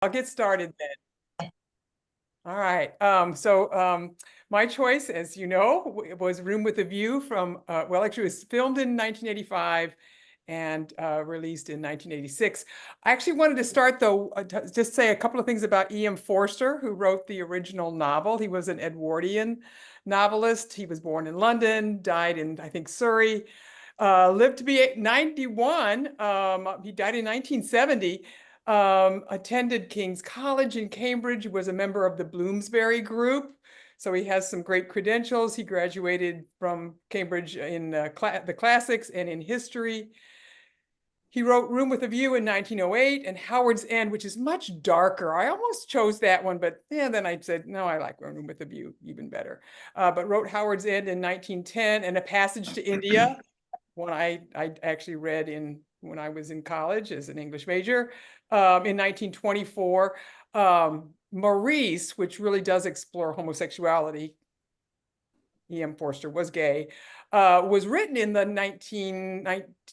I'll get started then. All right. My choice, as you know, was Room with a View from, well, actually, it was filmed in 1985 and released in 1986. I actually wanted to start, though, just say a couple of things about E.M. Forster, who wrote the original novel. He was an Edwardian novelist. He was born in London, died in, I think, Surrey, lived to be 91. He died in 1970. Attended King's College in Cambridge, was a member of the Bloomsbury Group. So he has some great credentials. He graduated from Cambridge in the classics and in history. He wrote Room with a View in 1908 and Howard's End, which is much darker. I almost chose that one, but yeah, then I said, no, I like Room with a View even better. But wrote Howard's End in 1910 and A Passage to India, one I actually read when I was in college as an English major. In 1924, Maurice, which really does explore homosexuality, E.M. Forster was gay, was written in the 19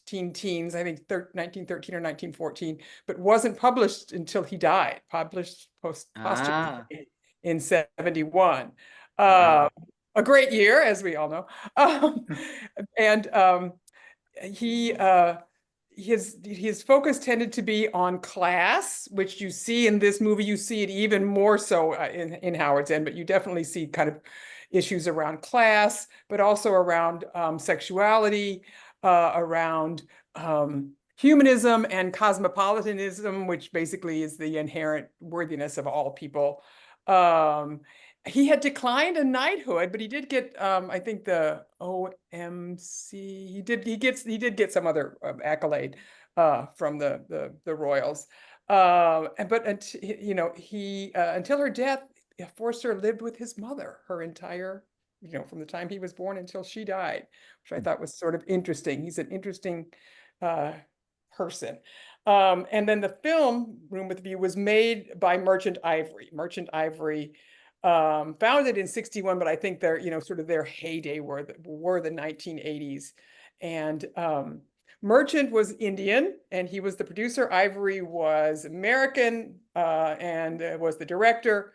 teens, I think 1913 or 1914, but wasn't published until he died, published posthumously in 71. Wow. A great year, as we all know. His focus tended to be on class, which you see in this movie. You see it even more so in Howard's End, but you definitely see kind of issues around class, but also around sexuality, around humanism and cosmopolitanism, which basically is the inherent worthiness of all people. He had declined a knighthood, but he did get, I think, the OMC. He did get some other accolade from the royals. But you know, until her death, Forster lived with his mother her entire, from the time he was born until she died, which I thought was sort of interesting. He's an interesting person. And then the film Room with a View was made by Merchant Ivory. Merchant Ivory founded in 61, but I think their, sort of their heyday were the 1980s. And Merchant was Indian, and he was the producer. Ivory was American, and was the director.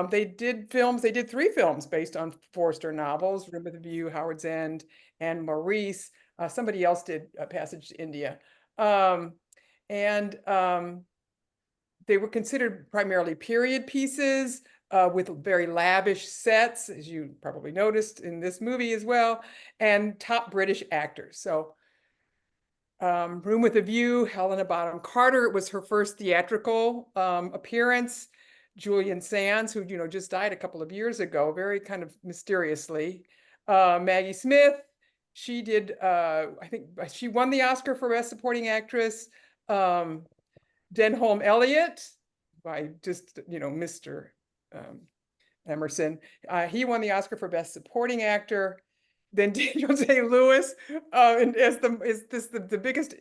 They did 3 films based on Forster novels: Room with a View, Howard's End, and Maurice. Somebody else did A Passage to India. They were considered primarily period pieces, with very lavish sets, as you probably noticed in this movie as well, and top British actors. So Room with a View, Helena Bonham Carter, it was her first theatrical appearance. Julian Sands, who, just died a couple of years ago, very kind of mysteriously. Maggie Smith, she did, I think she won the Oscar for Best Supporting Actress. Denholm Elliott, by just, Mr. Emerson. He won the Oscar for Best Supporting Actor. Then Daniel Day-Lewis, and is the biggest,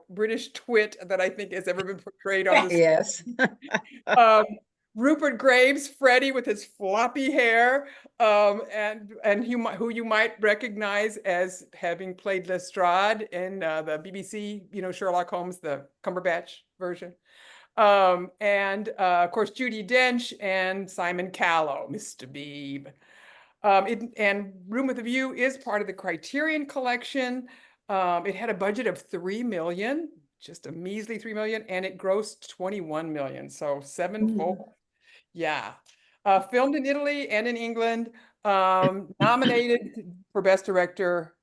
British twit that I think has ever been portrayed on this. Yes. Rupert Graves, Freddie, with his floppy hair, and who you might recognize as having played Lestrade in the BBC, Sherlock Holmes, the Cumberbatch version. And of course, Judi Dench and Simon Callow, Mr. Beebe. And Room with a View is part of the Criterion Collection. It had a budget of $3 million, just a measly $3 million, and it grossed $21 million, so sevenfold. Yeah. Filmed in Italy and in England, nominated for Best Director,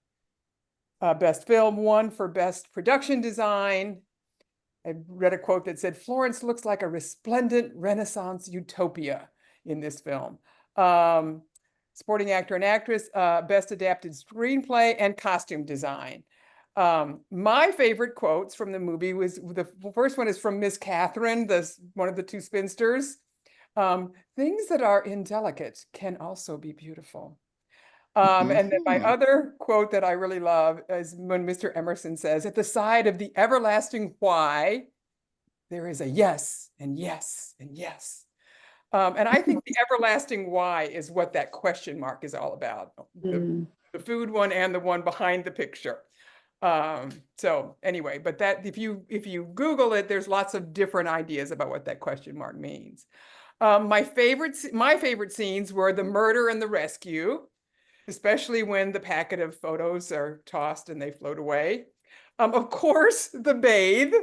Best Film, won for Best Production Design. I read a quote that said, "Florence looks like a resplendent Renaissance utopia in this film." Supporting actor and actress, Best Adapted Screenplay, and Costume Design. My favorite quotes from the movie was, the first one is from Miss Catherine, one of the 2 spinsters. Things that are indelicate can also be beautiful. And then my other quote that I really love is when Mr. Emerson says, "At the side of the everlasting why, there is a yes and yes and yes." And I think the everlasting why is what that question mark is all about. The food one and the one behind the picture. So anyway, but that if you Google it, there's lots of different ideas about what that question mark means. My favorite scenes were the murder and the rescue, especially when the packet of photos are tossed and they float away. Of course, the bathe.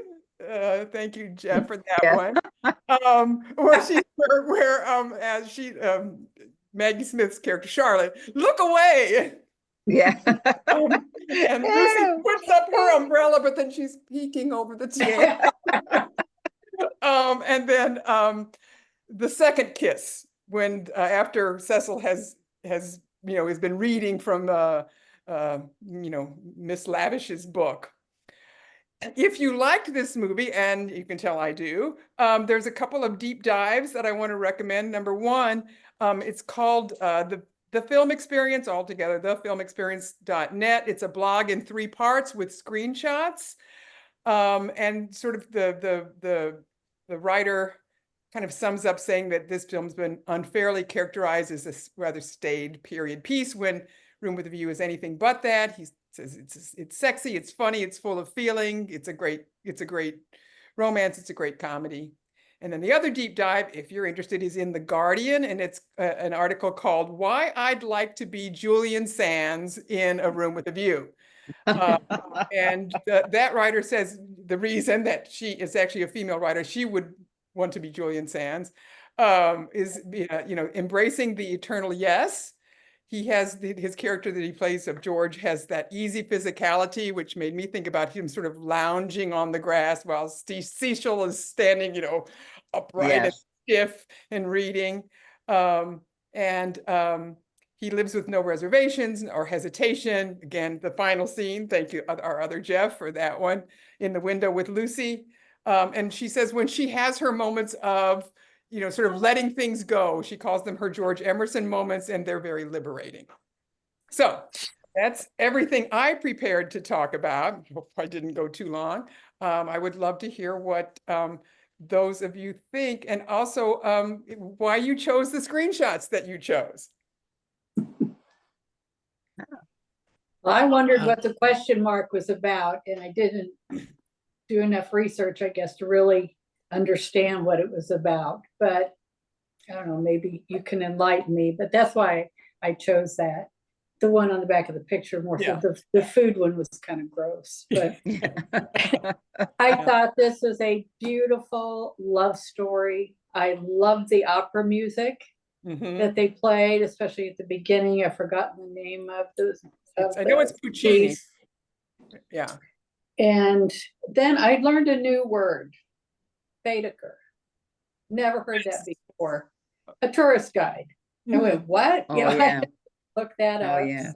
Thank you, Jeff, for that Yeah. one. As Maggie Smith's character Charlotte, look away. Yeah. And Lucy puts up her umbrella, but then she's peeking over the top. And then the second kiss, when after Cecil has been reading from Miss Lavish's book. If you like this movie, and you can tell I do, there's a couple of deep dives that I want to recommend. Number one, it's called the Film Experience altogether, thefilmexperience.net. It's a blog in 3 parts with screenshots, and sort of the writer kind of sums up saying that this film's been unfairly characterized as a rather staid period piece when Room with a View is anything but that. He says it's sexy, it's funny, it's full of feeling, it's a great romance, it's a great comedy. And then the other deep dive, if you're interested, is in The Guardian, and it's an article called Why I'd Like to Be Julian Sands in A Room with a View. And that writer says the reason that she is actually a female writer, she would want to be Julian Sands, is embracing the eternal yes. He has his character that he plays of George has that easy physicality, which made me think about him sort of lounging on the grass while Cecil is standing, upright and stiff and reading. He lives with no reservations or hesitation. Again, the final scene, thank you, our other Jeff, for that one, in the window with Lucy. And she says when she has her moments of, sort of letting things go, she calls them her George Emerson moments, and they're very liberating. So that's everything I prepared to talk about. Hope I didn't go too long. I would love to hear what those of you think, and also why you chose the screenshots that you chose. Well, I wondered what the question mark was about, and I didn't do enough research, I guess, to really understand what it was about. But I don't know, maybe you can enlighten me. But that's why I chose that. The one on the back of the picture, more so the food one was kind of gross. But I thought this was a beautiful love story. I love the opera music that they played, especially at the beginning. I've forgotten the name of those. I know it's Puccini. Yeah. And then I learned a new word, Baedeker. Never heard that before. A tourist guide. I went, what? Oh, yeah. Look that up. Oh, yeah.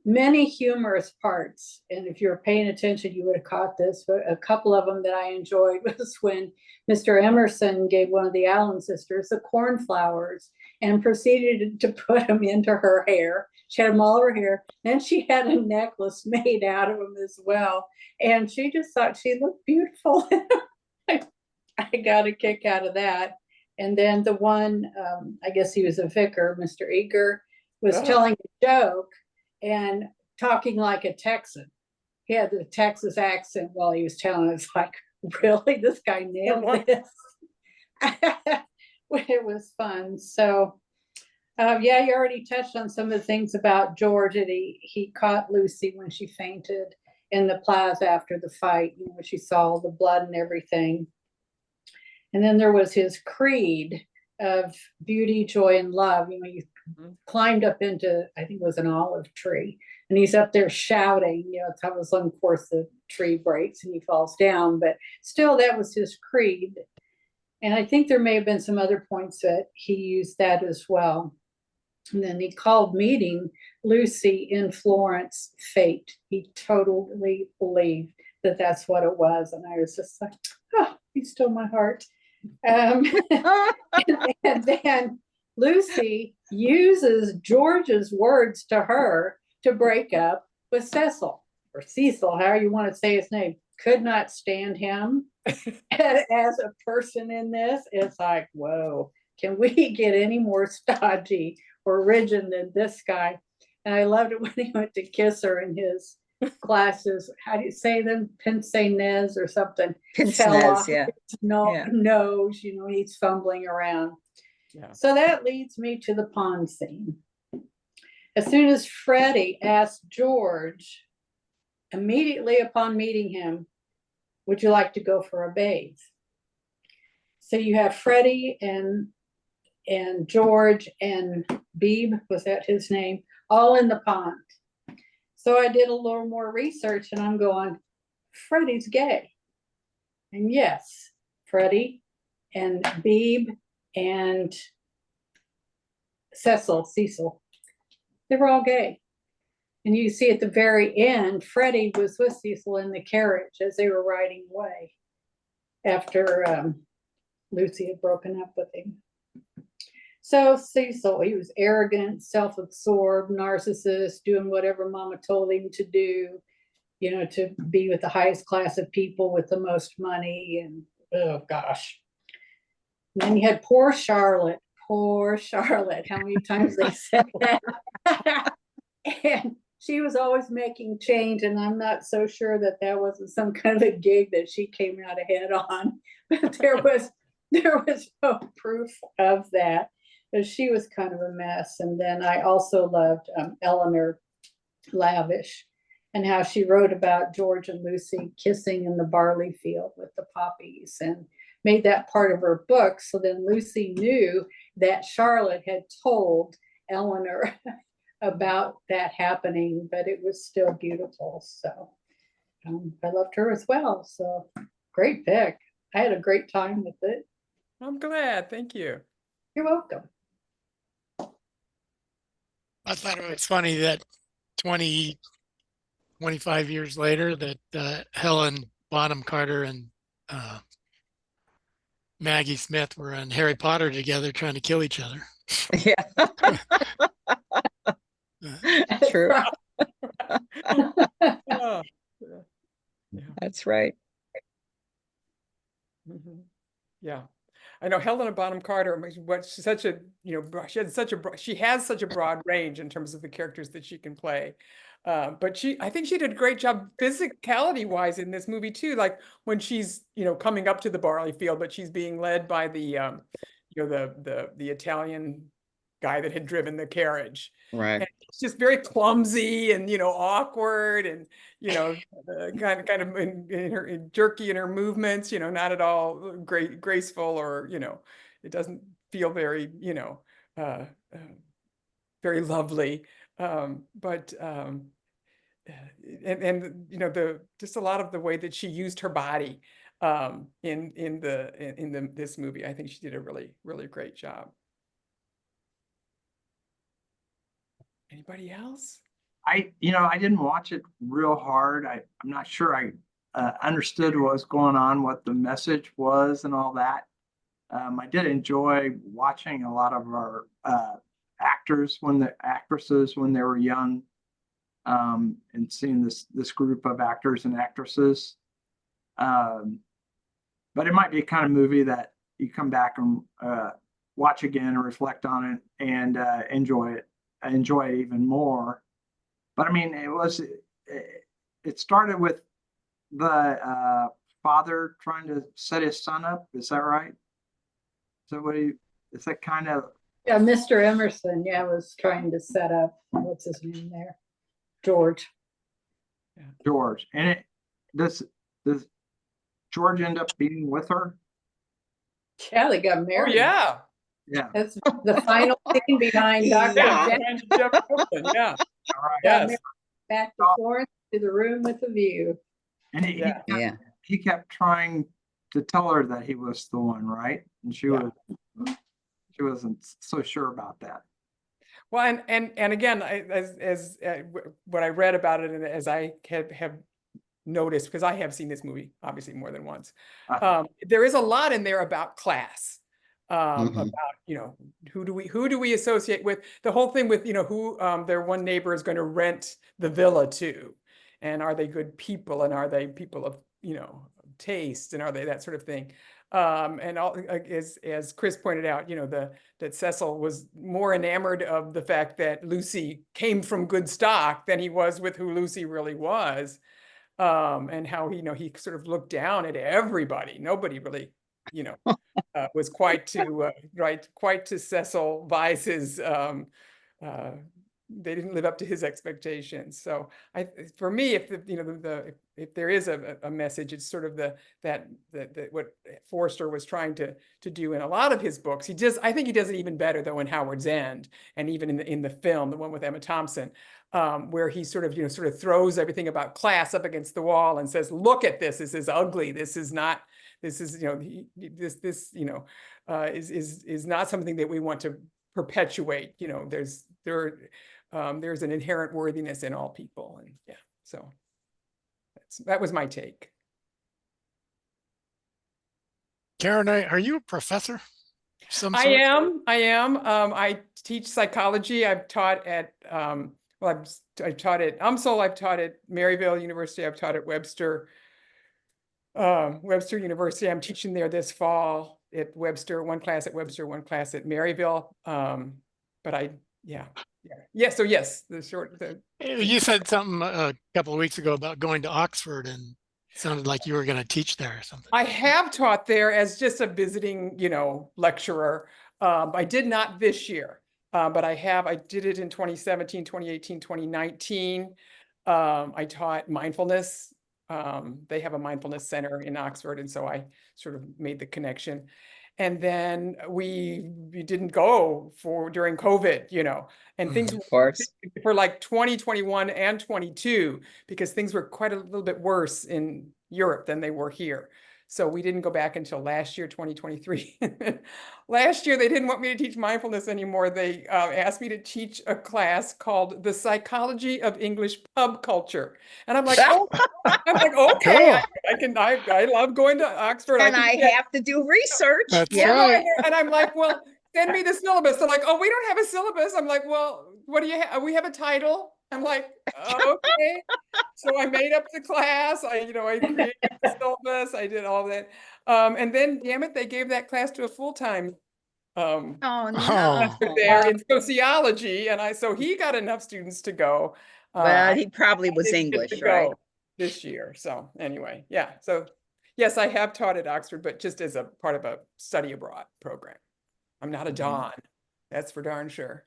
Many humorous parts. And if you were paying attention, you would have caught this. But a couple of them that I enjoyed was when Mr. Emerson gave one of the Allen sisters the cornflowers and proceeded to put them into her hair. She had them all over her hair. Then she had a necklace made out of them as well. And she just thought she looked beautiful. I got a kick out of that. And then the one, I guess he was a vicar, Mr. Eager, was telling a joke and talking like a Texan. He had the Texas accent while he was telling. It's like, really? This guy nailed this. It was fun. So, yeah, you already touched on some of the things about George. That he caught Lucy when she fainted in the plaza after the fight, when she saw the blood and everything. And then there was his creed of beauty, joy, and love. He climbed up into, I think it was an olive tree, and he's up there shouting, of course the tree breaks and he falls down, but still that was his creed. And I think there may have been some other points that he used that as well. And then he called meeting Lucy in Florence fate. He totally believed that that's what it was. And I was just like, oh, he stole my heart. And then Lucy uses George's words to her to break up with Cecil, or Cecil, however you want to say his name. Could not stand him as a person in this. It's like, whoa, can we get any more stodgy or rigid than this guy? And I loved it when he went to kiss her, and his glasses, how do you say them? Pince-nez or something. Pince Fell nez, off yeah. his Yeah. nose, he's fumbling around. Yeah. So that leads me to the pond scene. As soon as Freddie asked George, immediately upon meeting him, would you like to go for a bathe? So you have Freddie and George and Beebe, was that his name, all in the pond. So I did a little more research and I'm going, Freddie's gay. And yes, Freddie and Beebe and Cecil, they were all gay. And you see at the very end, Freddie was with Cecil in the carriage as they were riding away after Lucy had broken up with him. So Cecil, he was arrogant, self-absorbed, narcissist, doing whatever mama told him to do, to be with the highest class of people with the most money. And oh gosh. And then you had poor Charlotte. How many times they said that? And she was always making change, and I'm not so sure that wasn't some kind of a gig that she came out ahead on. But there was no proof of that. But she was kind of a mess. And then I also loved Eleanor Lavish and how she wrote about George and Lucy kissing in the barley field with the poppies and made that part of her book. So then Lucy knew that Charlotte had told Eleanor about that happening, but it was still beautiful. So I loved her as well. So great pick. I had a great time with it. I'm glad. Thank you. You're welcome. I thought it was funny that 25 years later that Helen Bonham Carter and Maggie Smith were on Harry Potter together trying to kill each other. Yeah. True. Oh, That's right. mhm. Yeah. I know Helena Bonham Carter, she's such a, she has such a broad range in terms of the characters that she can play. But I think she did a great job physicality wise in this movie too. Like when she's, coming up to the barley field, but she's being led by the Italian guy that had driven the carriage. Right. And it's just very clumsy and, awkward and, kind of in her jerky in her movements, not at all graceful or, it doesn't feel very, very lovely. But just a lot of the way that she used her body in this movie, I think she did a really, really great job. Anybody else? I didn't watch it real hard. I'm not sure I understood what was going on, what the message was and all that. I did enjoy watching a lot of our actresses when they were young, and seeing this group of actors and actresses. But it might be a kind of movie that you come back and watch again and reflect on it and enjoy it even more. But I mean, it started with the father trying to set his son up. Is that right? So is that kind of? Yeah, Mr. Emerson, was trying to set up, what's his name there? George. Yeah. George. And does George end up being with her? Yeah, they got married. Oh, yeah. Yeah. That's the final scene behind Dr. Yeah. Jeff. Yeah. All right. Yes. Back to Florence, to the room with the view. And he kept trying to tell her that he was the one, right? And she wasn't so sure about that. Well, and again, as what I read about it, and as I have noticed, because I have seen this movie obviously more than once, there is a lot in there about class, about who do we associate with, the whole thing with who their one neighbor is going to rent the villa to, and are they good people, and are they people of taste, and are they that sort of thing. And all, as Chris pointed out, you know, that Cecil was more enamored of the fact that Lucy came from good stock than he was with who Lucy really was. And how he, you know, he sort of looked down at everybody. Nobody really, you know, was quite to Cecil Vyse's, they didn't live up to his expectations. So for me, if if there is a message, it's sort of that what Forster was trying to do in a lot of his books. I think he does it even better though in Howard's End, and even in the film, the one with Emma Thompson, where he sort of throws everything about class up against the wall and says, "Look at this. This is ugly. This is not. This is this is not something that we want to perpetuate. You know, there's an inherent worthiness in all people." And yeah, so that was my take. Karen, are you a professor? I am. I teach psychology. I've taught at I've taught at UMSL. I've taught at Maryville University. I've taught at Webster University. I'm teaching there this fall at Webster. One class at Webster, one class at Maryville. But So yes, you said something a couple of weeks ago about going to Oxford, and it sounded like you were going to teach there or something. I have taught there as just a visiting, lecturer. I did not this year, but I did it in 2017, 2018, 2019. I taught mindfulness. They have a mindfulness center in Oxford, and so I sort of made the connection. And then we didn't go during COVID, and things of course for like 2021 and 22, because things were quite a little bit worse in Europe than they were here. So we didn't go back until last year, 2023. Last year, they didn't want me to teach mindfulness anymore. They asked me to teach a class called The Psychology of English Pub Culture. And I'm like, oh, okay, cool. I love going to Oxford. And I have to do research. That's right. And I'm like, well, send me the syllabus. They're like, oh, we don't have a syllabus. I'm like, well, what do you have? We have a title. I'm like, okay. So I made up the class. I created the syllabus. I did all that. And then, damn it, they gave that class to a full-time there in sociology. And so he got enough students to go. Well, he probably was English, right? This year. So anyway, yeah. So yes, I have taught at Oxford, but just as a part of a study abroad program. I'm not a Don. That's for darn sure.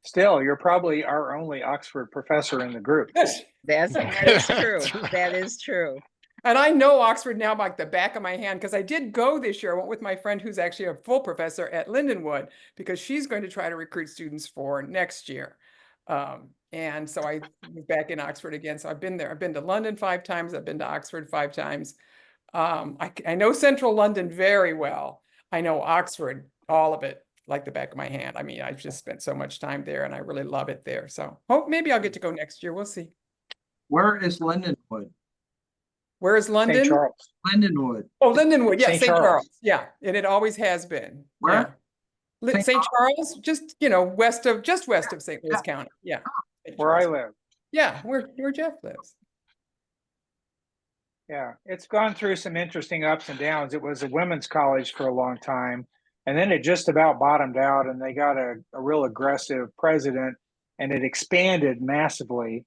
Still, you're probably our only Oxford professor in the group. That is true. That is true. And I know Oxford now like the back of my hand, because I did go this year. I went with my friend who's actually a full professor at Lindenwood, because she's going to try to recruit students for next year. And so I was back in Oxford again. So I've been there. I've been to London 5 times. I've been to Oxford 5 times. I know Central London very well. I know Oxford, all of it, like the back of my hand. I mean, I've just spent so much time there, and I really love it there. So maybe I'll get to go next year. We'll see. Where is Lindenwood? Where is London? St. Charles. Lindenwood. Oh, Lindenwood. Yeah, St. St. Charles. Charles. Yeah, and it always has been. Where? Yeah. St. Charles, just west of St. Louis County. Yeah. Where I live. Yeah, where Jeff lives. Yeah, it's gone through some interesting ups and downs. It was a women's college for a long time, and then it just about bottomed out, and they got a real aggressive president, and it expanded massively.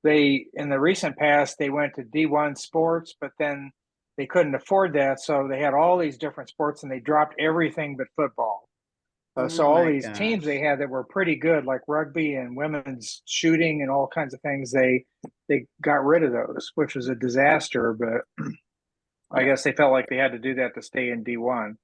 In the recent past, they went to D1 sports, but then they couldn't afford that, so they had all these different sports, and they dropped everything but football. So all these teams they had that were pretty good, like rugby and women's shooting and all kinds of things, they got rid of those, which was a disaster. But I guess they felt like they had to do that to stay in D1.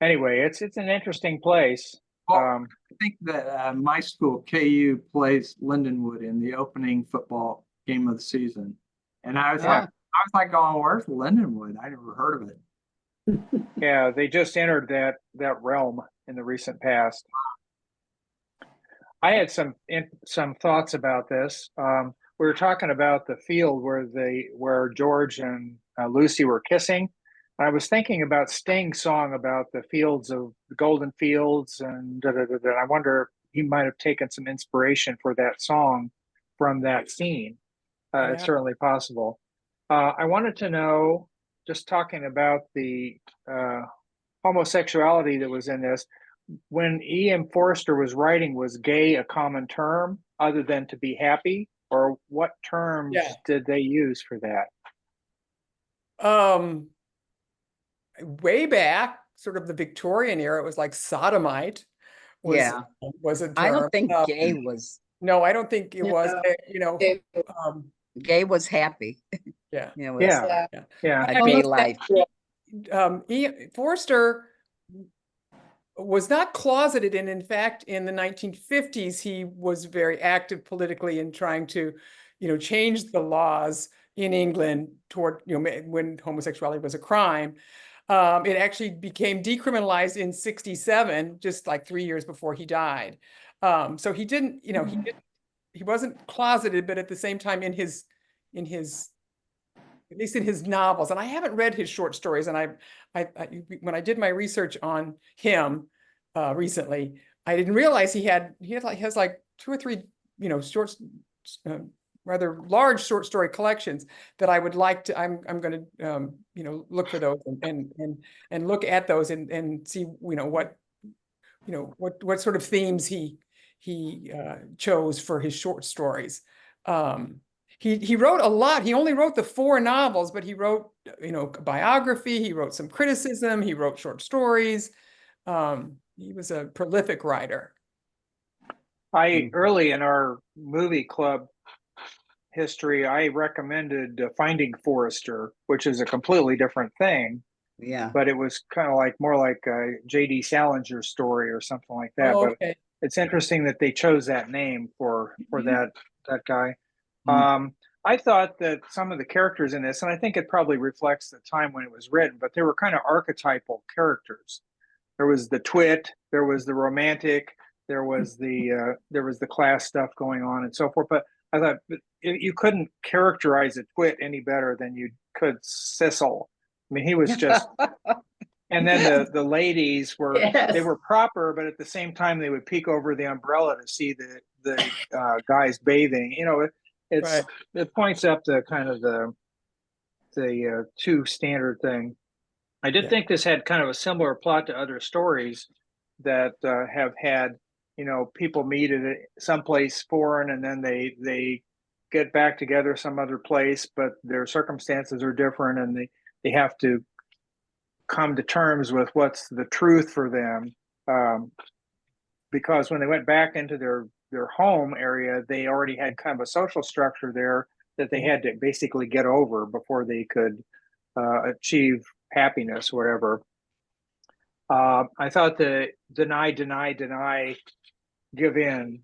Anyway, it's an interesting place. Well, I think that my school, KU, plays Lindenwood in the opening football game of the season, and I was like, going, "Where's Lindenwood? I never heard of it." Yeah, they just entered that realm in the recent past. I had some thoughts about this. We were talking about the field where George and Lucy were kissing. I was thinking about Sting's song about the fields of the golden fields, and I wonder if he might have taken some inspiration for that song from that scene. It's certainly possible. I wanted to know just talking about the homosexuality that was in this. When E.M. Forster was writing, was gay a common term other than to be happy, or what terms did they use for that? Way back, sort of the Victorian era, it was like sodomite was Yeah. was a term. I don't think gay was. No, I don't think it was. No. You know, Gay. Gay was happy. Yeah. You know, Yeah. Yeah. Yeah. a gay life. Forster was not closeted, and in fact, in the 1950s, he was very active politically in trying to, change the laws in England toward, when homosexuality was a crime. It actually became decriminalized in 1967, just like 3 years before he died. So he didn't, he wasn't closeted, but at the same time, at least in his novels, and I haven't read his short stories. And I when I did my research on him recently, I didn't realize he has like 2 or 3, short, rather large short story collections that I would like to. I'm going to look for those and look at those and see what sort of themes he chose for his short stories. He wrote a lot. He only wrote the 4 novels, but he wrote, a biography. He wrote some criticism. He wrote short stories. He was a prolific writer. Early in our movie club history, I recommended Finding Forrester, which is a completely different thing. Yeah. But it was kind of like more like a J.D. Salinger story or something like that. Oh, but okay. it's interesting that they chose that name for that guy. I thought that some of the characters in this, and I think it probably reflects the time when it was written, but they were kind of archetypal characters. There was the twit, there was the romantic, there was the class stuff going on and so forth. But I thought you couldn't characterize a twit any better than you could Cecil. I mean, he was just. And then the ladies were they were proper, but at the same time they would peek over the umbrella to see the guys bathing. It points up the kind of the 2 standard thing. I did think this had kind of a similar plot to other stories that have had people meet at someplace foreign and then they get back together some other place, but their circumstances are different and they have to come to terms with what's the truth for them, because when they went back into their home area, they already had kind of a social structure there that they had to basically get over before they could achieve happiness, whatever. I thought the deny, give in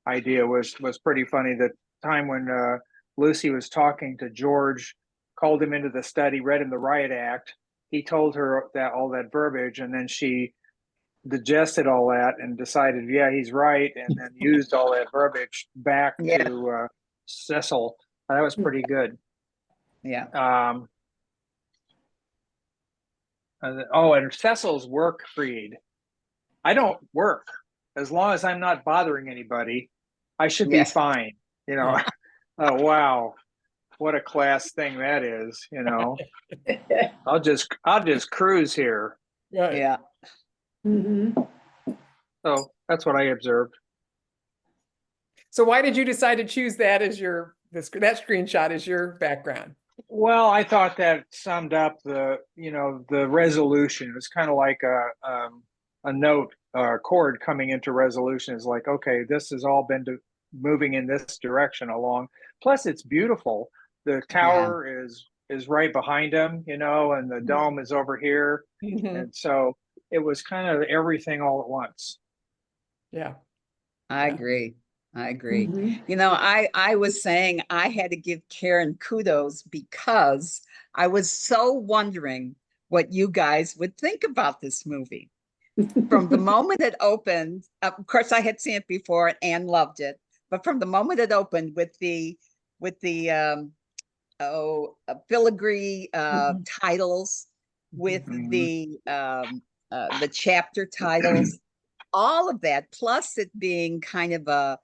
idea was pretty funny. The time when Lucy was talking to George, called him into the study, read him the riot act. He told her all that verbiage, and then she digested all that and decided, yeah, he's right, and then used all that verbiage back to Cecil. That was pretty good. Yeah. And Cecil's work creed. I don't work. As long as I'm not bothering anybody, I should be fine. Oh, wow. What a class thing that is, I'll just cruise here. Right. Yeah. So that's what I observed. So why did you decide to choose that as that screenshot as your background? Well, I thought that summed up the resolution. It was kind of like a note, chord coming into resolution is like, okay, this has all been moving in this direction along. Plus, it's beautiful. The tower is right behind him, and the dome is over here. And so it was kind of everything all at once. Yeah. I agree. I was saying I had to give Karen kudos because I was so wondering what you guys would think about this movie. From the moment it opened, of course I had seen it before and loved it, but from the moment it opened with the filigree titles, with the chapter titles, all of that, plus it being kind of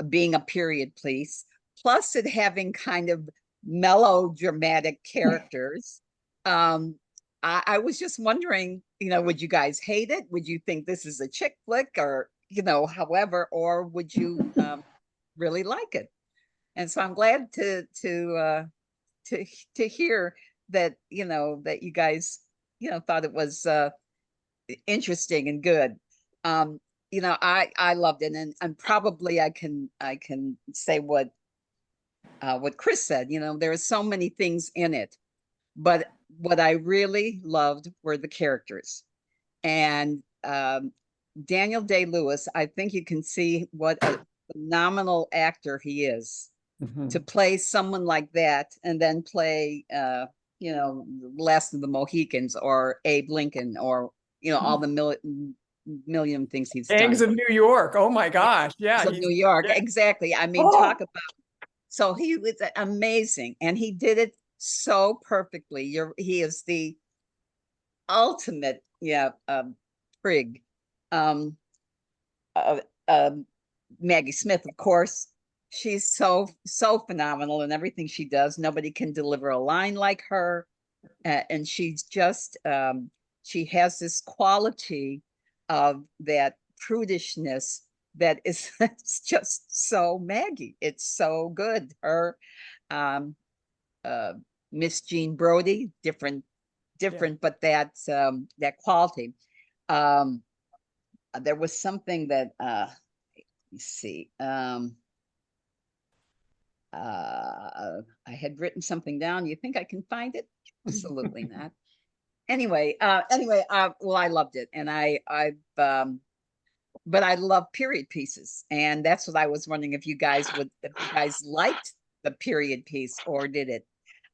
being a period piece, plus it having kind of melodramatic characters, I was just wondering, would you guys hate it? Would you think this is a chick flick, or however, or would you really like it? And so I'm glad to hear that that you guys thought it was interesting and good. I loved it, and probably I can say what Chris said. There are so many things in it, but what I really loved were the characters. And Daniel Day-Lewis, I think you can see what a phenomenal actor he is to play someone like that, and then play Last of the Mohicans, or Abe Lincoln, or all the million things he's Gangs done. of New York. Oh my gosh. Yeah. So New York, yeah. exactly. I mean, talk about, so he was amazing, and he did it so perfectly. He is the ultimate prig. Maggie Smith, of course, she's so phenomenal in everything she does. Nobody can deliver a line like her, and she's just she has this quality of that prudishness that is it's just so Maggie. It's so good. Her Miss Jean Brodie, different, but that quality. There was something that let me see. I had written something down. You think I can find it? Absolutely not. Anyway, well, I loved it, and but I love period pieces, and that's what I was wondering if you guys liked the period piece, or did it?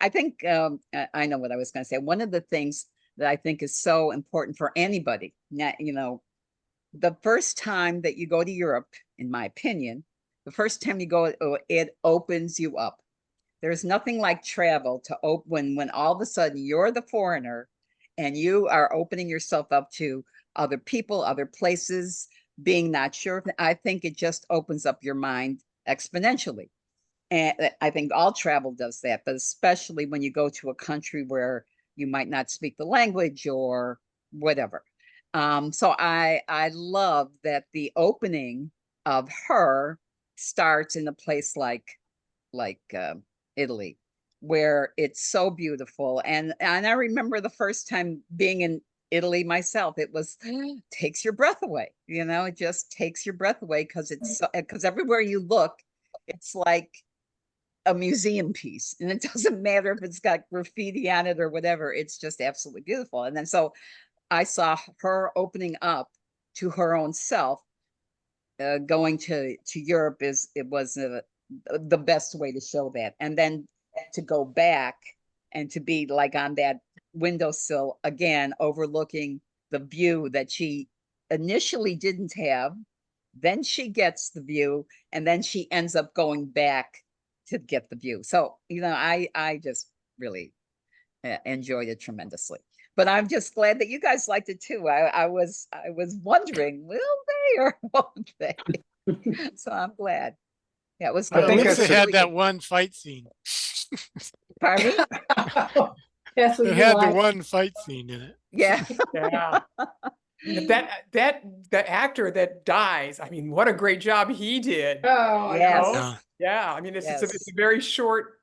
I think I know what I was going to say. One of the things that I think is so important for anybody, the first time that you go to Europe, in my opinion, the first time you go, it opens you up. There's nothing like travel to open when all of a sudden you're the foreigner and you are opening yourself up to other people, other places, being not sure. I think it just opens up your mind exponentially. And I think all travel does that, but especially when you go to a country where you might not speak the language or whatever. So I love that the opening of her starts in a place like Italy, where it's so beautiful. And I remember the first time being in Italy myself, it was takes your breath away. It just takes your breath away, because everywhere you look, it's like a museum piece, and it doesn't matter if it's got graffiti on it or whatever. It's just absolutely beautiful. And then so I saw her opening up to her own self. Going to Europe was the best way to show that. And then to go back and to be like on that windowsill again, overlooking the view that she initially didn't have. Then she gets the view, and then she ends up going back to get the view. So, I just really enjoyed it tremendously. But I'm just glad that you guys liked it too. I was wondering, will they or won't they? So I'm glad. Yeah, it was I good. think At least that's it had really that good. one fight scene. Pardon me? That's what It you had the like. one fight scene in it. Yeah. Yeah. That actor that dies, I mean, what a great job he did. Oh, I Yes. know. Yeah. Yeah, I mean, it's Yes. a very short,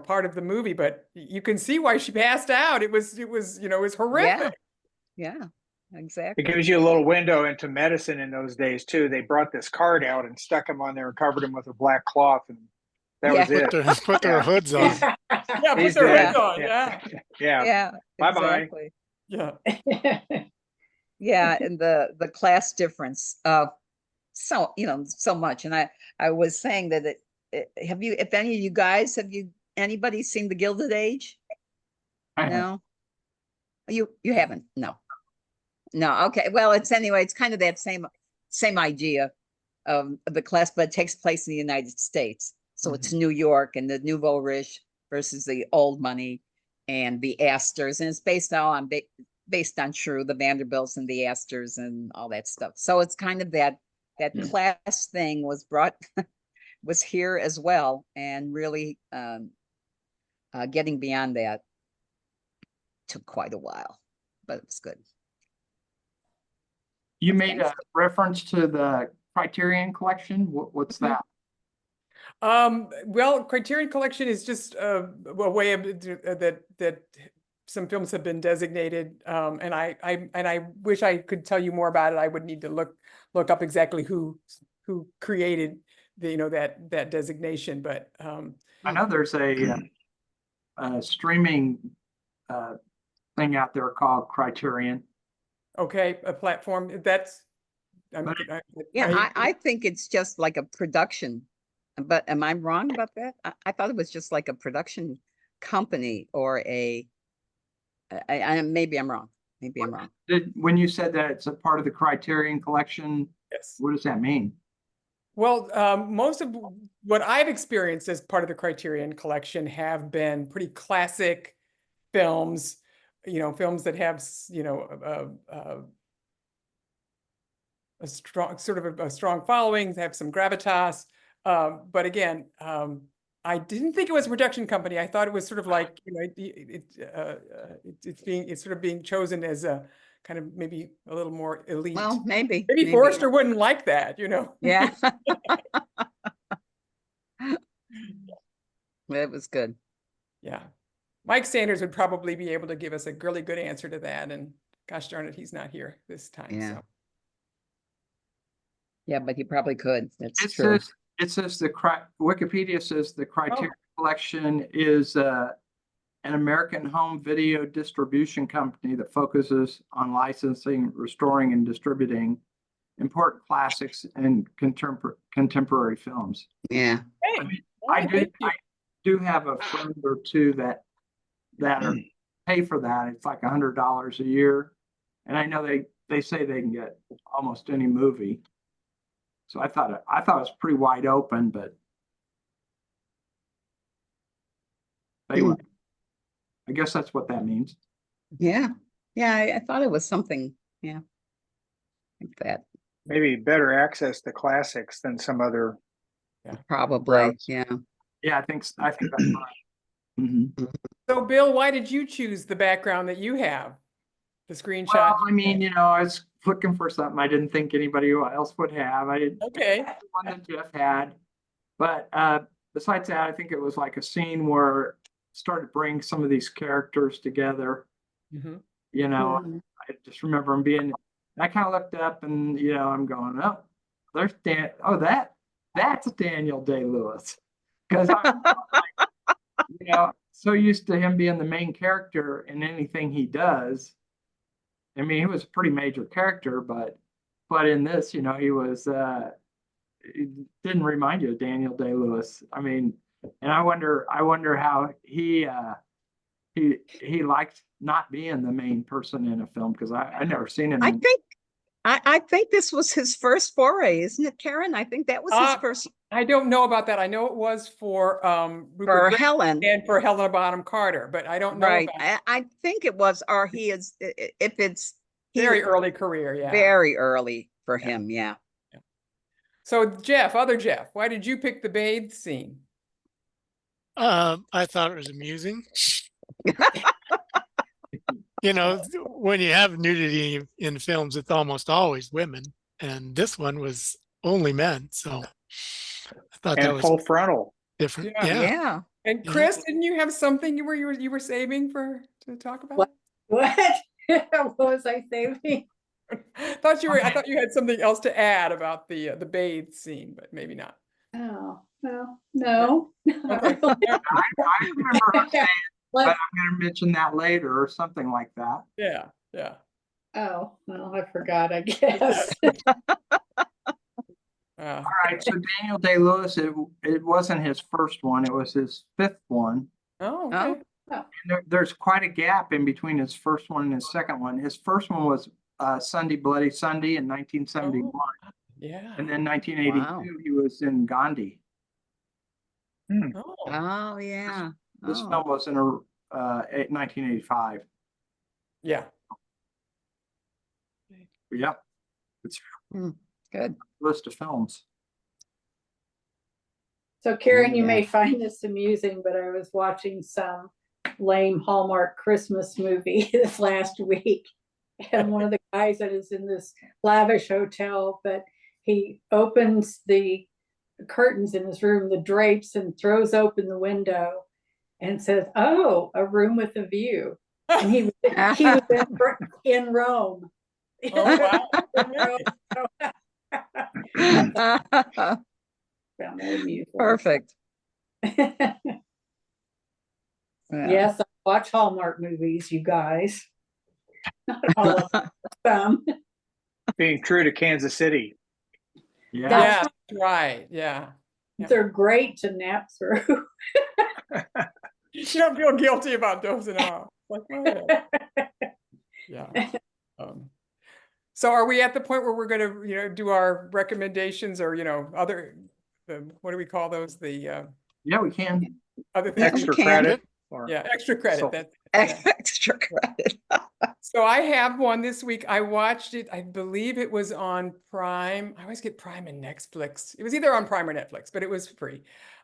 part of the movie, but you can see why she passed out. It was horrific. Yeah, It exactly. gives you a little window into medicine in those days too. They brought this card out and stuck him on there and covered him with a black cloth, and that was it. Put their Yeah. hoods on. Yeah, put He's their dead. hoods on. Yeah. Yeah. Yeah, Bye-bye. exactly. Yeah. Yeah, and the class difference of so much. And I was saying that if any of you guys, anybody seen The Gilded Age? I have. No, you haven't. No. Okay, well, it's kind of that same idea of the class, but it takes place in the United States. So it's New York and the nouveau riche versus the old money and the Astors, and it's based on true, the Vanderbilts and the Astors and all that stuff. So it's kind of that class thing was here as well, and really getting beyond that took quite a while, but it was good. You made a reference to the Criterion Collection. What's that? Well, Criterion Collection is just a way of that some films have been designated, and I wish I could tell you more about it. I would need to look up exactly who created the that designation, but I know there's a streaming thing out there called Criterion. okay, a platform that's Yeah, I think it's just like a production, but am I wrong about that? I thought it was just like a production company or maybe I'm wrong. Maybe I'm wrong. When you said that it's a part of the Criterion Collection, yes. what does that mean? Well, most of what I've experienced as part of the Criterion Collection have been pretty classic films, films that have, a strong a strong following, have some gravitas. But again, I didn't think it was a production company. I thought it was sort of like, it's sort of being chosen as a kind of maybe a little more elite. Well, maybe Forrester wouldn't like that, Yeah. It was good. Yeah. Mike Sanders would probably be able to give us a really good answer to that. And gosh darn it, he's not here this time. Yeah. So. Yeah, but he probably could. That's true. It says Wikipedia says the Criterion Collection is an American home video distribution company that focuses on licensing, restoring, and distributing important classics and contemporary films. Yeah. Hey, I do have a friend or two that pay for that. It's like $100 a year, and I know they say they can get almost any movie. So I thought it was pretty wide open, but anyway, I guess that's what that means. Yeah. Yeah, I thought it was something. Yeah. Like that. Maybe better access to classics than some other. Probably. routes. Yeah. Yeah, I think that's right. Mm-hmm. So Bill, why did you choose the background that you have? The screenshot? Well, I mean, I was looking for something I didn't think anybody else would have. I didn't. Okay. The one that Jeff had, but besides that, I think it was like a scene where it started to bring some of these characters together. Mm-hmm. I just remember them being. I kind of looked up, and I'm going, oh, there's Dan. Oh, that's Daniel Day-Lewis, because I'm like, so used to him being the main character in anything he does. I mean, he was a pretty major character, but in this, he was, it didn't remind you of Daniel Day-Lewis. I mean, and I wonder how he liked not being the main person in a film, because I never seen him. I think this was his first foray, isn't it, Karen? I think that was his first. I don't know about that. I know it was for For Helen and for Helena Bonham Carter, but I don't know. Right. About I think it was, or he is, if it's very early career, yeah. Very early for him, yeah. So other Jeff, why did you pick the bathe scene? I thought it was amusing. When you have nudity in films, it's almost always women, and this one was only men. So I thought that was full frontal. different. Yeah. And Chris, didn't you have something you were saving to talk about? What? What was I saving? I thought you had something else to add about the bathe scene, but maybe not. Oh, no. Okay. I remember saying, but I'm going to mention that later or something like that. Yeah. Oh, well, I forgot, I guess. All right, so Daniel Day-Lewis, it wasn't his first one; it was his fifth one. Oh, okay. And there's quite a gap in between his first one and his second one. His first one was Sunday Bloody Sunday in 1971. Yeah. And then 1982, he was in Gandhi. Oh, yeah. This film was in 1985. Yeah. Yeah. It's good list of films. So Karen, you may find this amusing, but I was watching some lame Hallmark Christmas movie this last week. And one of the guys that is in this lavish hotel, but he opens the curtains in his room, the drapes, and throws open the window and says, "Oh, a room with a view." And he was in Rome. Oh, wow. Found that amusing. Perfect. Yeah. Yes, I watch Hallmark movies, you guys. Not all of them. Some. Being true to Kansas City. Yeah. Yeah, right. Yeah. Yeah. They're great to nap through. You don't feel guilty about dozing off. Like, oh, yeah. Yeah. So are we at the point where we're going to, do our recommendations or, other, what do we call those? The Yeah, we can. other things. Extra can. credit. Or, Yeah, extra credit. So- That's, yeah. Extra credit. So I have one this week. I watched it. I believe it was on Prime. I always get Prime and Netflix. It was either on Prime or Netflix, but it was free.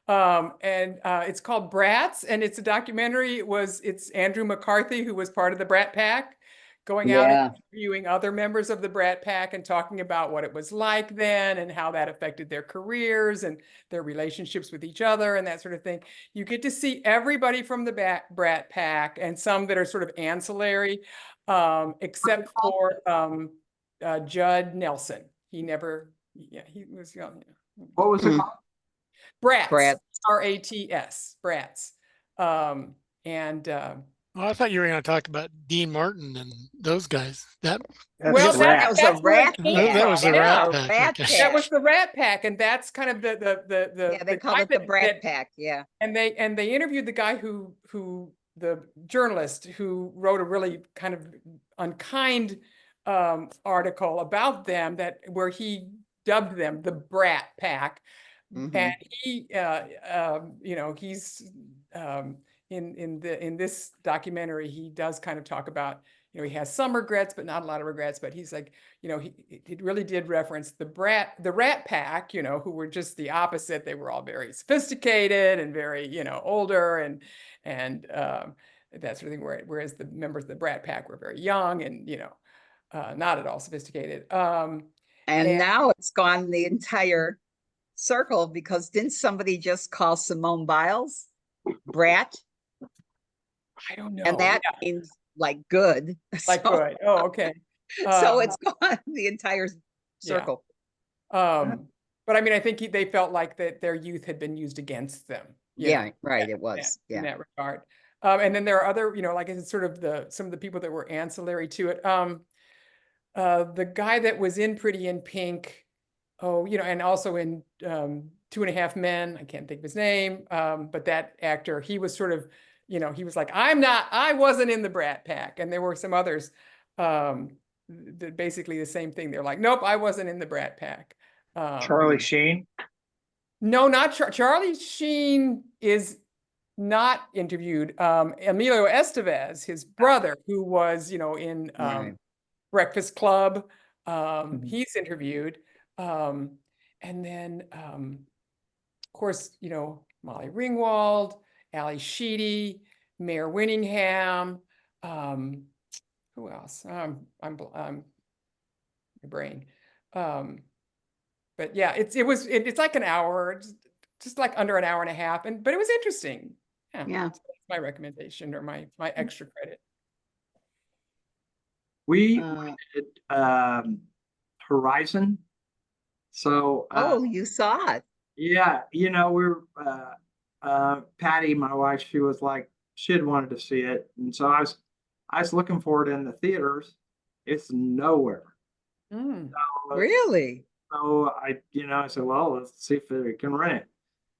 And it's called Brats, and it's a documentary. It's Andrew McCarthy, who was part of the Brat Pack, going out Yeah. and interviewing other members of the Brat Pack and talking about what it was like then and how that affected their careers and their relationships with each other and that sort of thing. You get to see everybody from the Brat Pack and some that are sort of ancillary, except for Judd Nelson. He was young. What was it called? Brats, Brats. R-A-T-S, Brats. Well, I thought you were going to talk about Dean Martin and those guys. That's Well, just that was a that's where it rat came pack. That was a from. rat Yeah. pack. Okay. That was the Rat Pack, and that's kind of the Yeah, they the called guy it the that- Brat that- Pack. Yeah. And they interviewed the guy who the journalist who wrote a really kind of unkind article about them where he dubbed them the Brat Pack. Mhm. And he he's in this documentary, he does kind of talk about, he has some regrets, but not a lot of regrets. But he's like, he really did reference the Rat Pack, who were just the opposite. They were all very sophisticated and very, older and that sort of thing. Whereas the members of the Brat Pack were very young and, not at all sophisticated. And now it's gone the entire circle because didn't somebody just call Simone Biles Brat? I don't know. And that means like good. Like So- good. Oh, okay. So it's gone the entire circle. But I mean, I think they felt like that their youth had been used against them. Yeah, right. It was. In Yeah. that regard. And then there are other, like it's sort of some of the people that were ancillary to it. The guy that was in Pretty in Pink, and also in 2.5 Men, I can't think of his name, but that actor, he was sort of, he was like, I wasn't in the Brat Pack. And there were some others basically the same thing. They're like, nope, I wasn't in the Brat Pack. Charlie Sheen. No, not Charlie Sheen is not interviewed. Emilio Estevez, his brother, who was, in Right. Breakfast Club, Mhm. he's interviewed. And then, of course, Molly Ringwald, Ali Sheedy, Mayor Winningham. Who else? My brain. But yeah, it's like an hour, just like under an hour and a half, but it was interesting. Yeah. So that's my recommendation or my extra credit. We Uh, did Horizon. So oh, you saw it. yeah, we were Patty, my wife, she was like, she had wanted to see it. And so I was looking for it in the theaters. It's nowhere. Mm. Really? So I said, well, let's see if we can rent it.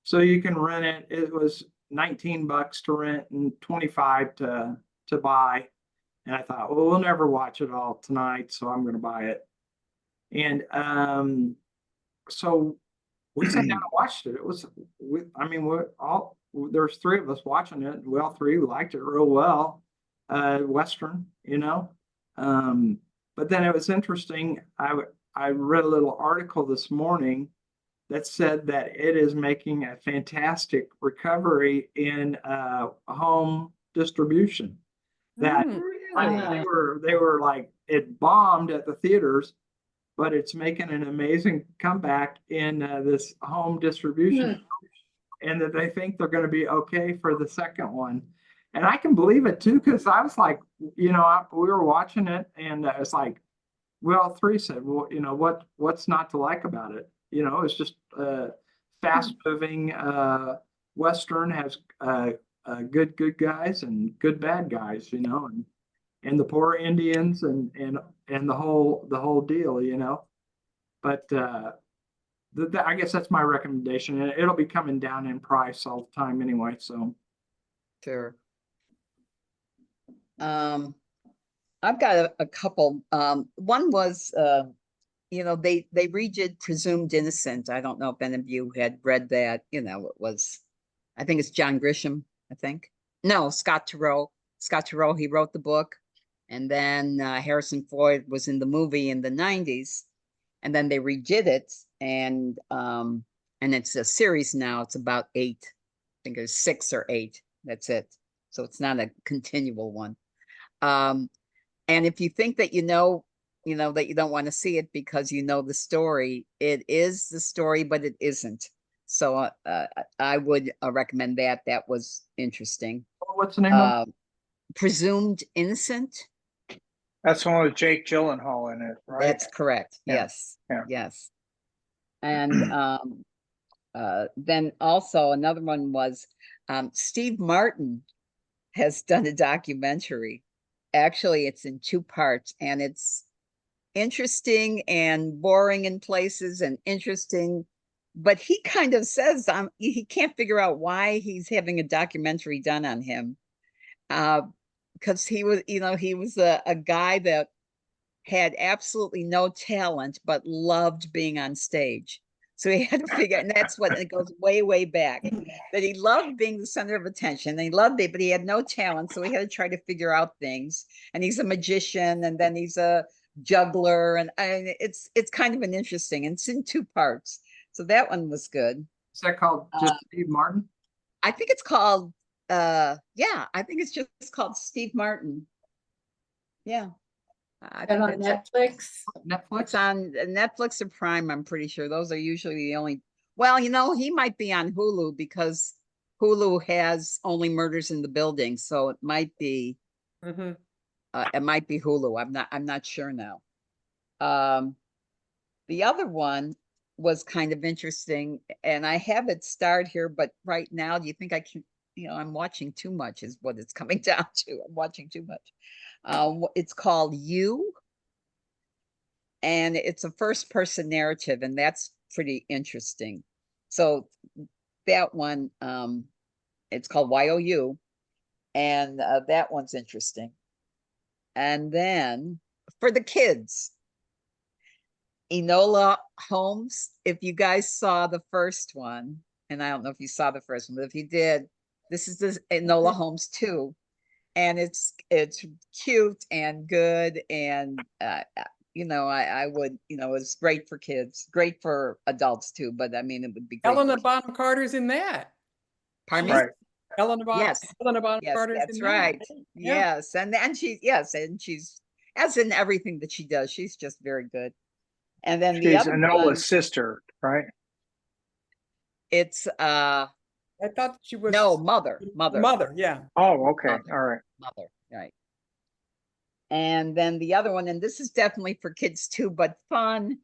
So you can rent it. It was $19 to rent and $25 to buy. And I thought, well, we'll never watch it all tonight, so I'm going to buy it. And so we sat down and watched it. It was, there's 3 of us watching it. We all 3 liked it real well. Western, But then it was interesting. I read a little article this morning that said that it is making a fantastic recovery in home distribution. That Mm. I mean, they were like, it bombed at the theaters, but it's making an amazing comeback in this home distribution, and that they think they're going to be okay for the second one. And I can believe it too, because I was like, we were watching it, and it's like, well, three said, well, what's not to like about it? It's just fast moving Western, has good guys and good bad guys, and the poor Indians and the whole deal, But I guess that's my recommendation, and it'll be coming down in price all the time anyway. So Sure. I've got a couple. One was, they redid Presumed Innocent. I don't know if any of you had read that. It was, I think it's John Grisham. I think no, Scott Turow. Scott Turow. He wrote the book, and then Harrison Ford was in the movie in the 90s, and then they redid it, and it's a series now. It's about 8. I think there's 6 or 8. That's it. So it's not a continual one. And if you think that that you don't want to see it because the story, it is the story, but it isn't. So I would recommend that. That was interesting. what's the name of it? Presumed Innocent. That's the one with Jake Gyllenhaal in it, right? That's correct. Yeah. Yes. Yeah. Yes. And then also another one was Steve Martin has done a documentary. Actually, it's in 2 parts, and it's interesting and boring in places and interesting. But he kind of says he can't figure out why he's having a documentary done on him. Because he was, he was a guy that had absolutely no talent, but loved being on stage. So he had to figure, and that's what it goes way, way back, that he loved being the center of attention. And he loved it, but he had no talent. So he had to try to figure out things. And he's a magician, and then he's a juggler. And it's kind of an interesting, and it's in 2 parts. So that one was good. Is that called just Steve Martin? I think it's called, I think it's just called Steve Martin. Yeah. And on Netflix? Netflix? It's on Netflix or Prime, I'm pretty sure. Those are usually the only. Well, he might be on Hulu because Hulu has Only Murders in the Building, so it might be. It might be Hulu. I'm not sure now. The other one was kind of interesting, and I have it starred here, but right now, do you think I can? I'm watching too much, is what it's coming down to. I'm watching too much. It's called You, and it's a first-person narrative, and that's pretty interesting. So that one, it's called YOU, and that one's interesting. And then for the kids, Enola Holmes. If you guys saw the first one, and I don't know if you saw the first one, but if you did, this is the Enola Holmes 2. And it's cute and good, and I would, it's great for kids, great for adults too, but I mean it would be great. Helena Bonham Carter's in that. Pardon me? Right. Helena Bonham Carter's that's in right. that. Yeah. Yes, and she's, as in everything that she does, she's just very good. And then the She's other Enola's one, sister, right? it's I thought she was no, mother, yeah. Oh, okay. Mother. All right. mother, right. And then the other one, and this is definitely for kids too, but fun.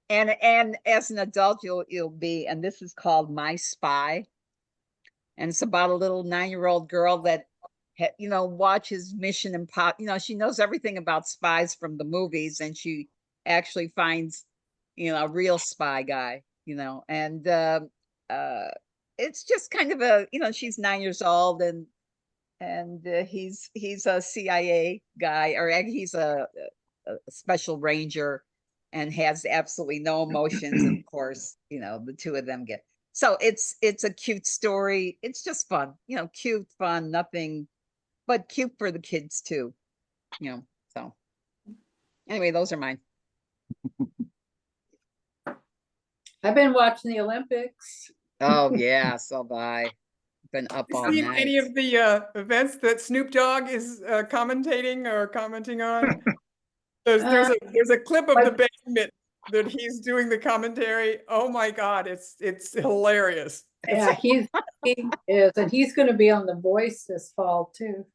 And as an adult, you'll be, and this is called My Spy. And it's about a little 9-year-old girl that, watches Mission Impossible. She knows everything about spies from the movies, and she actually finds, a real spy guy, and it's just kind of a, she's 9 years old, and he's a CIA guy, or he's a special ranger, and has absolutely no emotions. And of course, the 2 of them get. So it's a cute story. It's just fun, cute, fun, nothing, but cute for the kids too, So anyway, those are mine. I've been watching the Olympics. Oh yeah, so bye. been up You all seen night. any of the events that Snoop Dogg is commentating or commenting on? There's a clip of the basement that he's doing the commentary. Oh my God, it's hilarious. Yeah, he is, and he's going to be on The Voice this fall too.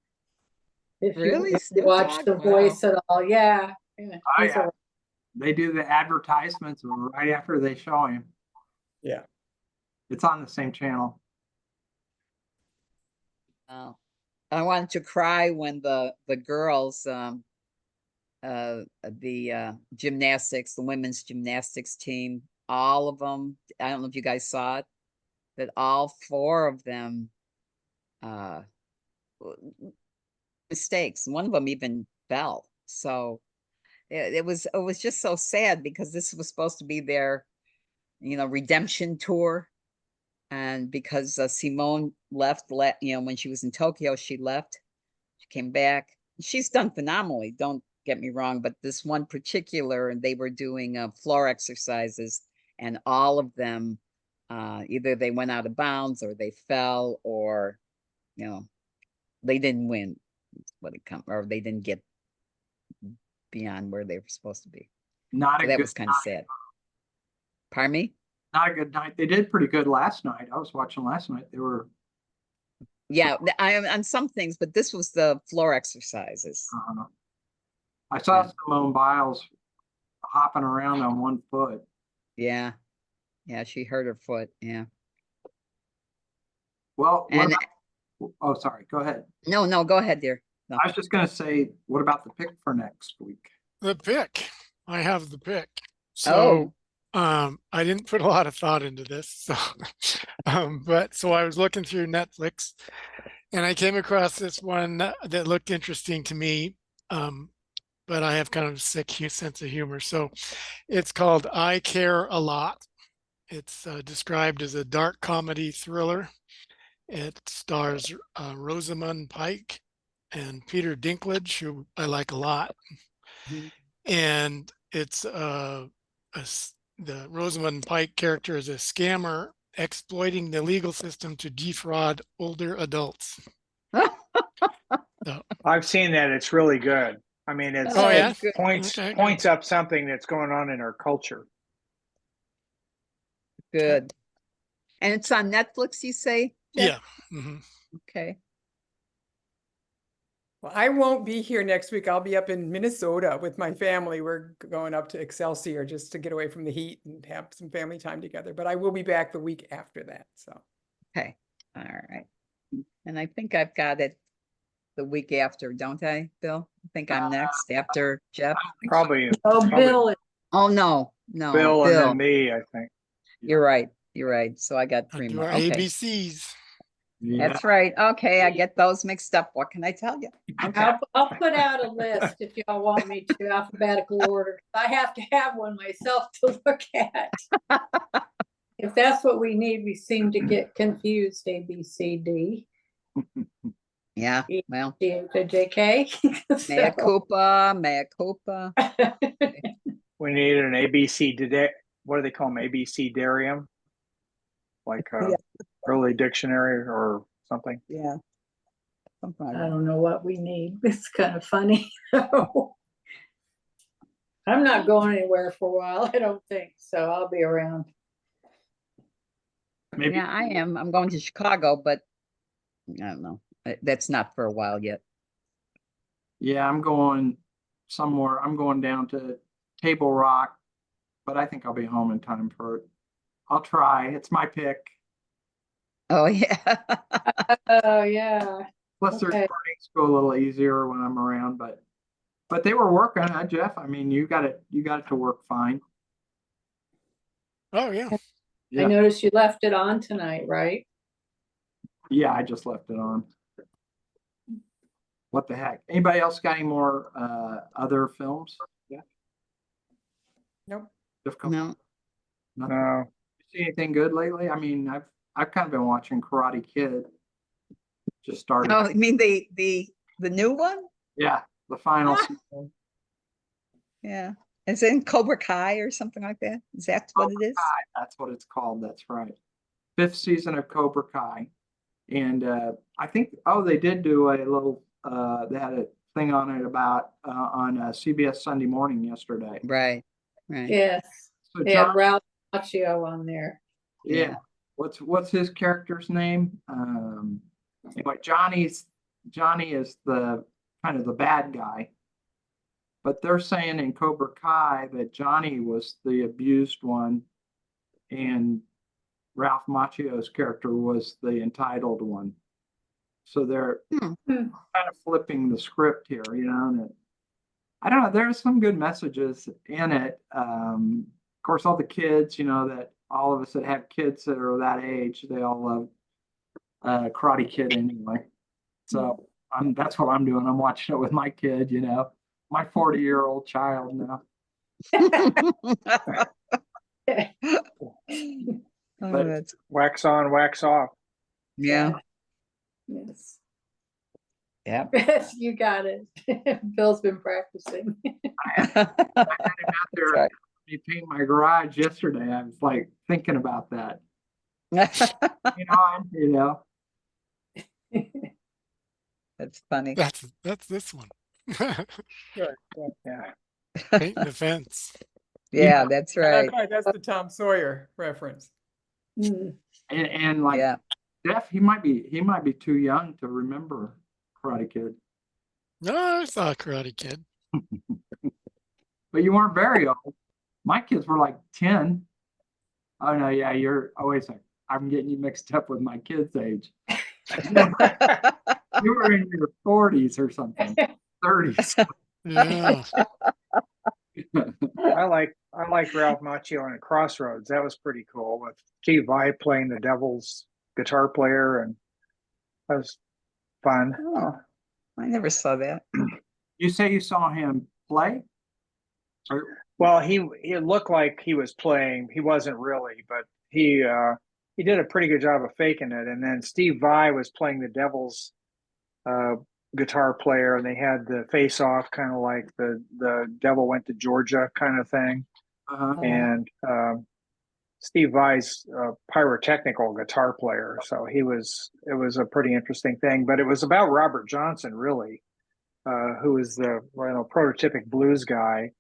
If Really? you Snoop watch Dogg? The Wow. Voice at all, yeah. Oh, he's yeah. a- They do the advertisements right after they show him. Yeah. It's on the same channel. Oh, I wanted to cry when the girls, gymnastics, the women's gymnastics team, all of them, I don't know if you guys saw it, that all four of them mistakes. One of them even fell. So it was just so sad because this was supposed to be their, redemption tour. And because Simone left, when she was in Tokyo, she left. She came back. She's done phenomenally. Don't get me wrong, but this one particular, and they were doing floor exercises, and all of them, either they went out of bounds or they fell, or they didn't win. Or they didn't get beyond where they were supposed to be. Not So a that good was kind of sad. Pardon me? Not a good night. They did pretty good last night. I was watching last night. They were Yeah, I am on some things, but this was the floor exercises. I saw Yeah. Simone Biles hopping around on one foot. Yeah. Yeah, she hurt her foot. Yeah. Well, And oh, sorry. Go ahead. no, go ahead, dear. No. I was just going to say, what about the pick for next week? The pick. I have the pick. So Oh, I didn't put a lot of thought into this. So but so I was looking through Netflix and I came across this one that looked interesting to me. But I have kind of a sick sense of humor. So it's called I Care a Lot. It's described as a dark comedy thriller. It stars Rosamund Pike and Peter Dinklage, who I like a lot. And it's the Rosamund Pike character is a scammer exploiting the legal system to defraud older adults. So, I've seen that. It's really good. I mean, it's oh yeah, good. points Okay, points up something that's going on in our culture. Good. And it's on Netflix, you say? Jeff? yeah. Mhm. Okay. Well, I won't be here next week. I'll be up in Minnesota with my family. We're going up to Excelsior just to get away from the heat and have some family time together. But I will be back the week after that. So Okay. All right. And I think I've got it the week after, don't I, Bill? I think I'm next after Jeff. Probably Bill, Oh, no, Bill and Bill. then me, I think. You're right. You're right. So I got I'll 3 do more. our Okay. ABCs. Yeah. That's right. Okay, I get those mixed up. What can I tell you? Okay. I'll put out a list if y'all want me to, alphabetical order. I have to have one myself to look at. If that's what we need, we seem to get confused, A, B, C, D, Yeah, well, D, J, K. mea culpa, mea culpa. We need an ABC today. What do they call them? ABC Darium? Like a early dictionary or something. Yeah. Something like I that. don't know what we need. It's kind of funny. I'm not going anywhere for a while, I don't think, so I'll be around. Maybe Yeah, I am. I'm going to Chicago, but I don't know. That's not for a while yet. Yeah, I'm going somewhere. I'm going down to Table Rock, but I think I'll be home in time for it. I'll try. It's my pick. Oh, yeah. Oh, yeah. Plus, there's Okay. parties go a little easier when I'm around, but they were working, Jeff. I mean, you got it to work fine. Oh yeah. I Yeah, noticed you left it on tonight, right? yeah, I just left it on. What the heck? Anybody else got any more other films? Yeah. nope. No. Nothing. No. See anything good lately? I mean, I've kind of been watching Karate Kid. Just started. Oh, you mean the new one? Yeah, the final Ah. season. Yeah. Is it in Cobra Kai or something like that? Is that what it is? That's what it's called. That's right. 5th season of Cobra Kai. And I think, oh, they did do a little, they had a thing on it about on CBS Sunday Morning yesterday. Right, right. Yes, So they had John, Ralph Macchio on there. yeah, what's his character's name? Anyway, Johnny is the kind of the bad guy. But they're saying in Cobra Kai that Johnny was the abused one and Ralph Macchio's character was the entitled one. So they're Hmm. kind of flipping the script here, you know. And I don't know, there's some good messages in it. Of course, all the kids, you know, that all of us that have kids that are that age, they all love Karate Kid anyway. So that's what I'm doing. I'm watching it with my kid, you know, my 40-year-old child now. Oh, But- that's, Wax on, wax off. yeah, Yes. yeah. You got it. Bill's been practicing. I had him out there right. he painted my garage yesterday. I was like thinking about that. You know, That's funny. That's this one. Sure, Yeah. Painting the fence. Yeah, that's right. That's the Tom Sawyer reference. Mm. and like Yeah. Jeff, he might be too young to remember Karate Kid. No, I saw Karate Kid. But you weren't very old. My kids were like 10. Oh no, yeah, you're always like, I'm getting you mixed up with my kids' age. You were in your 40s or something, 30s. Yeah. I like Ralph Macchio on Crossroads. That was pretty cool with Steve Vai playing the devil's guitar player, and that was fun. Oh, I never saw that. You say you saw him play? Or, Well, it looked like he was playing. He wasn't really, but he did a pretty good job of faking it. And then Steve Vai was playing the devil's guitar player, and they had the face off, kind of like the devil went to Georgia kind of thing. And Steve Vai's a pyrotechnical guitar player, so it was a pretty interesting thing. But it was about Robert Johnson, really, who is the prototypic blues guy.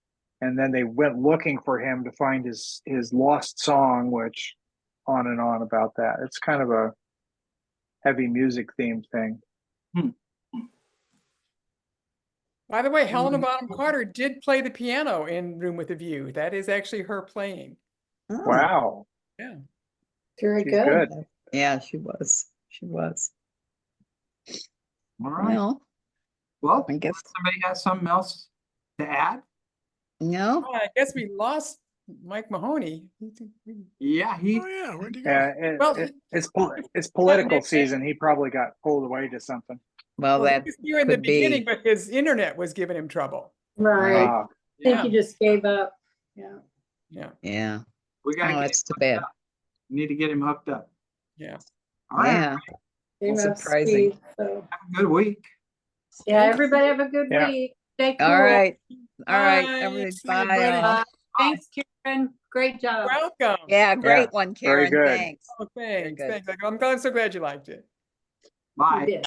And then they went looking for him to find his lost song, which on and on about that. It's kind of a heavy music themed thing. By the way, Helena Bonham Carter did play the piano in Room with a View. That is actually her playing. Oh, Wow. Yeah. Very She's good. good. yeah, she was. She was. all right. Well, Well, I guess somebody has something else to add? no. Oh, I guess we lost Mike Mahoney. Yeah, Oh yeah, where'd you go? Yeah, Well, it's political season. He probably got pulled away to something. Well, Well, that he was here in the could be. beginning, but his internet was giving him trouble. Right. Ah, I think Yeah. he just gave up. Yeah. Yeah. Yeah. we got to Oh, that's too bad. need to get him hooked up. Yeah. All right. Yeah. Same as Surprising. Steve, so. Have a good week. Yeah, everybody have a good Yeah. week. Stay cool. All right. All right. Bye. Everybody, See you, bye. buddy. all. Thanks, Karen. Great job. Welcome. Yeah, great Yeah, one, very Karen. good. Thanks. Oh, thanks. good. Thanks. I'm so glad you liked it. Bye. You did.